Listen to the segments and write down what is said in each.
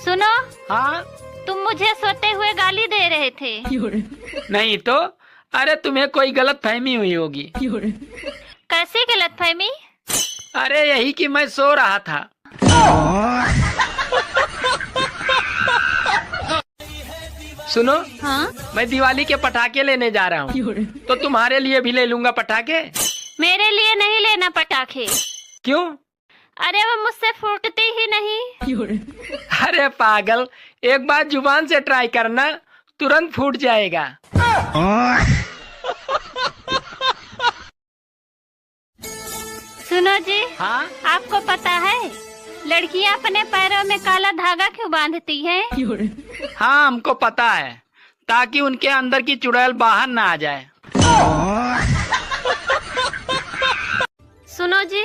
सुनो। हाँ। तुम मुझे सोते हुए गाली दे रहे थे। नहीं तो, अरे तुम्हें कोई गलत फहमी हुई होगी। कैसी गलत फहमी? अरे यही कि मैं सो रहा था। सुनो। हाँ? मैं दिवाली के पटाखे लेने जा रहा हूँ, तो तुम्हारे लिए भी ले लूंगा पटाखे। मेरे लिए नहीं लेना पटाखे। क्यों? अरे वो मुझसे फूटती ही नहीं। अरे पागल, एक बार जुबान से ट्राई करना, तुरंत फूट जाएगा। सुनो जी। हाँ? आपको पता है लड़कियां अपने पैरों में काला धागा क्यों बांधती हैं? हाँ, हमको पता है, ताकि उनके अंदर की चुड़ैल बाहर ना आ जाए। सुनो जी,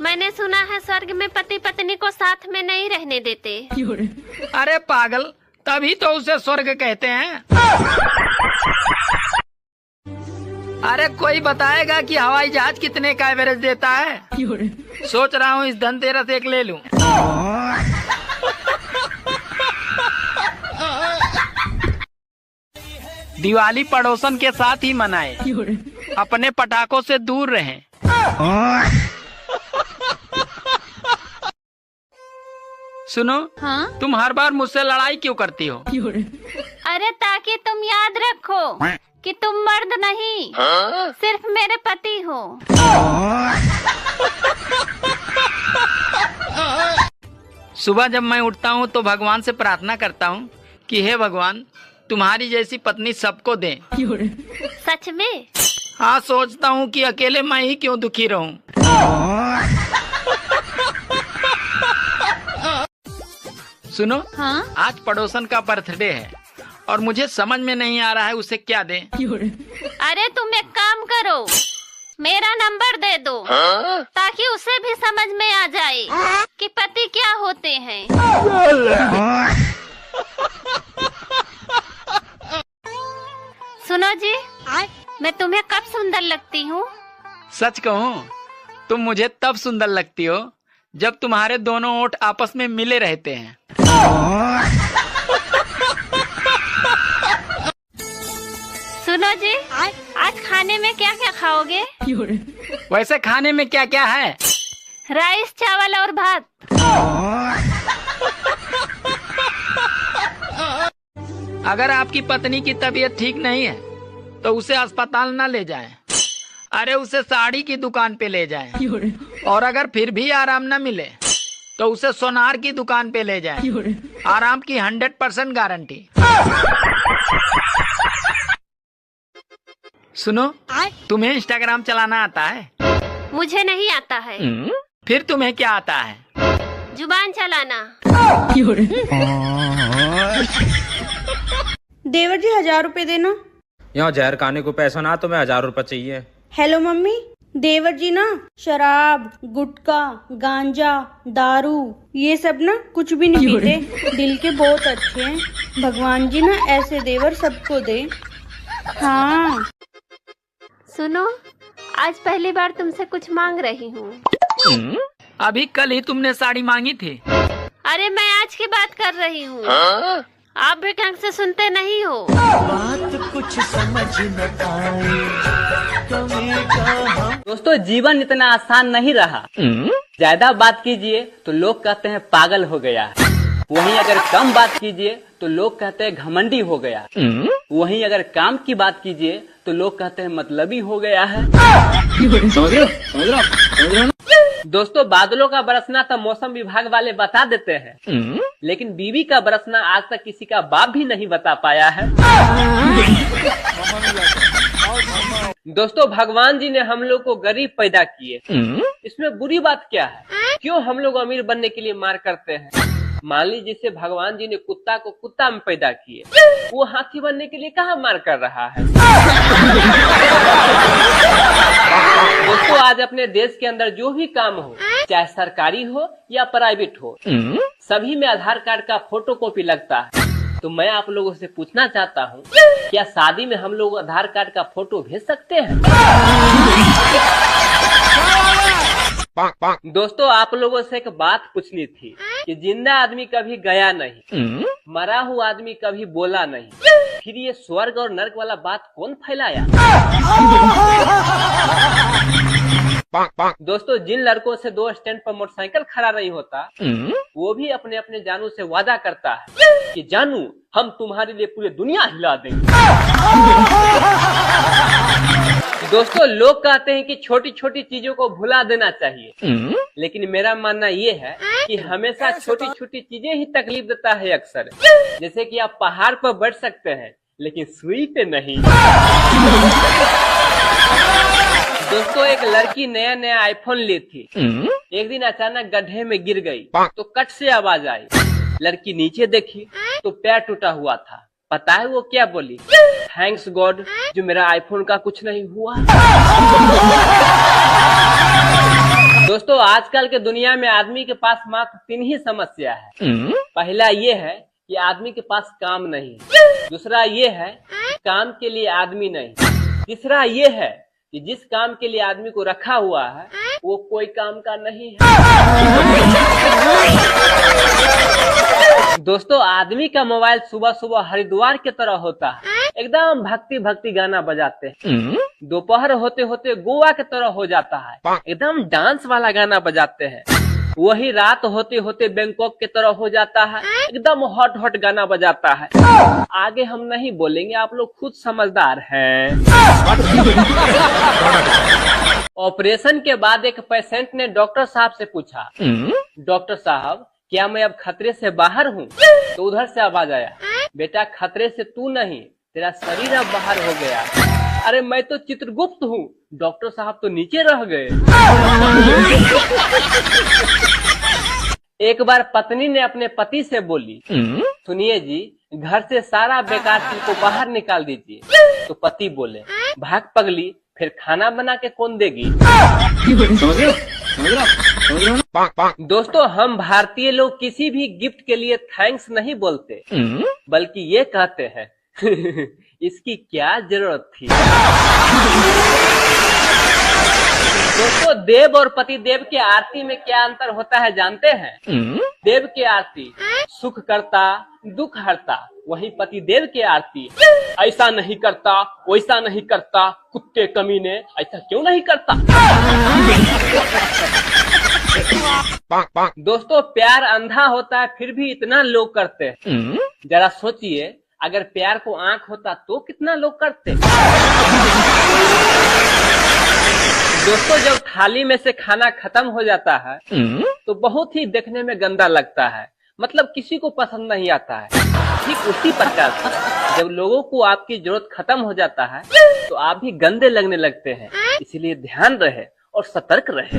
मैंने सुना है स्वर्ग में पति पत्नी को साथ में नहीं रहने देते। अरे पागल, तभी तो उसे स्वर्ग कहते हैं। अरे कोई बताएगा कि हवाई जहाज कितने का एवरेज देता है? सोच रहा हूँ इस धनतेरस एक ले लूं। दिवाली पड़ोसन के साथ ही मनाए, अपने पटाखों से दूर रहें। सुनो। हाँ? तुम हर बार मुझसे लड़ाई क्यों करती हो? अरे ताकि तुम याद रखो कि तुम मर्द नहीं, सिर्फ मेरे पति हो। सुबह जब मैं उठता हूँ तो भगवान से प्रार्थना करता हूँ कि हे भगवान, तुम्हारी जैसी पत्नी सबको दे। सच में? हाँ, सोचता हूँ कि अकेले मैं ही क्यों दुखी रहूं। सुनो। हाँ? आज पड़ोसन का बर्थडे है और मुझे समझ में नहीं आ रहा है उसे क्या दें। अरे तुम एक काम करो, मेरा नंबर दे दो, ताकि उसे भी समझ में आ जाए कि पति क्या होते हैं। सुनो जी, मैं तुम्हें कब सुंदर लगती हूँ? सच कहूँ, तुम मुझे तब सुंदर लगती हो जब तुम्हारे दोनों ओठ आपस में मिले रहते हैं। सुनो जी, आज खाने में क्या क्या खाओगे? वैसे खाने में क्या क्या है? राइस, चावल और भात। अगर आपकी पत्नी की तबीयत ठीक नहीं है तो उसे अस्पताल न ले जाएं। अरे उसे साड़ी की दुकान पे ले जाएं। और अगर फिर भी आराम न मिले तो उसे सोनार की दुकान पे ले जाएं। आराम की 100% गारंटी। सुनो, तुम्हें इंस्टाग्राम चलाना आता है? मुझे नहीं आता है। फिर तुम्हें क्या आता है? जुबान चलाना। देवर जी 1000 रुपए देना। यहाँ जहर खाने को पैसा ना, तो मैं 1000 रुपए चाहिए। हेलो मम्मी, देवर जी ना शराब, गुटखा, गांजा, दारू ये सब ना कुछ भी नहीं पीते, दिल के बहुत अच्छे हैं। भगवान जी ना ऐसे देवर सबको दे। हाँ। सुनो, आज पहली बार तुमसे कुछ मांग रही हूँ। अभी कल ही तुमने साड़ी मांगी थी। अरे मैं आज की बात कर रही हूँ। आप भी ढंग से सुनते नहीं हो। बात कुछ समझ न आए। दोस्तों, जीवन इतना आसान नहीं रहा। ज्यादा बात कीजिए तो लोग कहते हैं पागल हो गया, वहीं अगर कम बात कीजिए तो लोग कहते हैं घमंडी हो गया, वहीं अगर काम की बात कीजिए तो लोग कहते हैं मतलबी हो गया है। समझ रहे हो? दोस्तों, बादलों का बरसना तो मौसम विभाग वाले बता देते हैं, लेकिन बीवी का बरसना आज तक किसी का बाप भी नहीं बता पाया है। दोस्तों, भगवान जी ने हम लोग को गरीब पैदा किए, इसमें बुरी बात क्या है? क्यों हम लोग अमीर बनने के लिए मार करते हैं? मान लीजिए जैसे भगवान जी ने कुत्ता को कुत्ता में पैदा किए, वो हाथी बनने के लिए कहाँ मार कर रहा है? दोस्तों, आज अपने देश के अंदर जो भी काम हो, चाहे सरकारी हो या प्राइवेट हो, सभी में आधार कार्ड का फोटो कॉपी लगता है। तो मैं आप लोगों से पूछना चाहता हूँ, क्या शादी में हम लोग आधार कार्ड का फोटो भेज सकते हैं? दोस्तों, आप लोगों से एक बात पूछनी थी, कि जिंदा आदमी कभी गया नहीं, मरा हुआ आदमी कभी बोला नहीं, फिर ये स्वर्ग और नर्क वाला बात कौन फैलाया? दोस्तों, जिन लड़कों से 2 स्टैंड पर मोटरसाइकिल खड़ा नहीं होता, वो भी अपने अपने जानू से वादा करता है कि जानू, हम तुम्हारे लिए पूरी दुनिया हिला देंगे। दोस्तों, लोग कहते हैं कि छोटी छोटी चीजों को भुला देना चाहिए, लेकिन मेरा मानना ये है कि हमेशा छोटी छोटी चीजें ही तकलीफ देता है अक्सर। जैसे कि आप पहाड़ पर बैठ सकते हैं, लेकिन सुई पे नहीं। दोस्तों, एक लड़की नया नया आईफोन ली थी। एक दिन अचानक गड्ढे में गिर गई तो कट से आवाज आई। लड़की नीचे देखी तो पैर टूटा हुआ था। पता है वो क्या बोली? थैंक्स गॉड जो मेरा आईफोन का कुछ नहीं हुआ। दोस्तों, आजकल के दुनिया में आदमी के पास मात्र 3 ही समस्या है। पहला ये है कि आदमी के पास काम नहीं, दूसरा ये है कि काम के लिए आदमी नहीं, तीसरा ये है कि जिस काम के लिए आदमी को रखा हुआ है वो कोई काम का नहीं है। दोस्तों, आदमी का मोबाइल सुबह सुबह हरिद्वार की तरह होता है, एकदम भक्ति भक्ति गाना बजाते हैं। दोपहर होते होते गोवा की तरह हो जाता है, एकदम डांस वाला गाना बजाते हैं। वही रात होते होते बैंकॉक की तरह हो जाता है, एकदम हॉट हॉट गाना बजाता है। आगे हम नहीं बोलेंगे, आप लोग खुद समझदार हैं। ऑपरेशन के बाद एक पेशेंट ने डॉक्टर साहब से पूछा, डॉक्टर साहब, क्या मैं अब खतरे से बाहर हूँ? तो उधर से आवाज आया, बेटा, खतरे से तू नहीं, तेरा शरीर अब बाहर हो गया। अरे मैं तो चित्रगुप्त हूँ। डॉक्टर साहब तो नीचे रह गए। एक बार पत्नी ने अपने पति से बोली, सुनिए जी, घर से सारा बेकार चीज को बाहर निकाल दीजिए। तो पति बोले, भाग पगली, फिर खाना बना के कौन देगी? दोस्तों, हम भारतीय लोग किसी भी गिफ्ट के लिए थैंक्स नहीं बोलते, बल्कि ये कहते हैं इसकी क्या जरूरत थी। दोस्तों, देव और पति देव के आरती में क्या अंतर होता है जानते हैं? देव की आरती सुख करता, दुख हरता, वही पति देव की आरती ऐसा नहीं करता, वैसा नहीं करता, कुत्ते कमीने, ऐसा क्यों नहीं करता। दोस्तों, प्यार अंधा होता है फिर भी इतना लोग करते हैं। जरा सोचिए, अगर प्यार को आंख होता तो कितना लोग करते। दोस्तों, जब थाली में से खाना खत्म हो जाता है तो बहुत ही देखने में गंदा लगता है, मतलब किसी को पसंद नहीं आता है। ठीक उसी प्रकार से जब लोगों को आपकी जरूरत खत्म हो जाता है तो आप भी गंदे लगने लगते हैं। इसलिए ध्यान रहे और सतर्क रहे।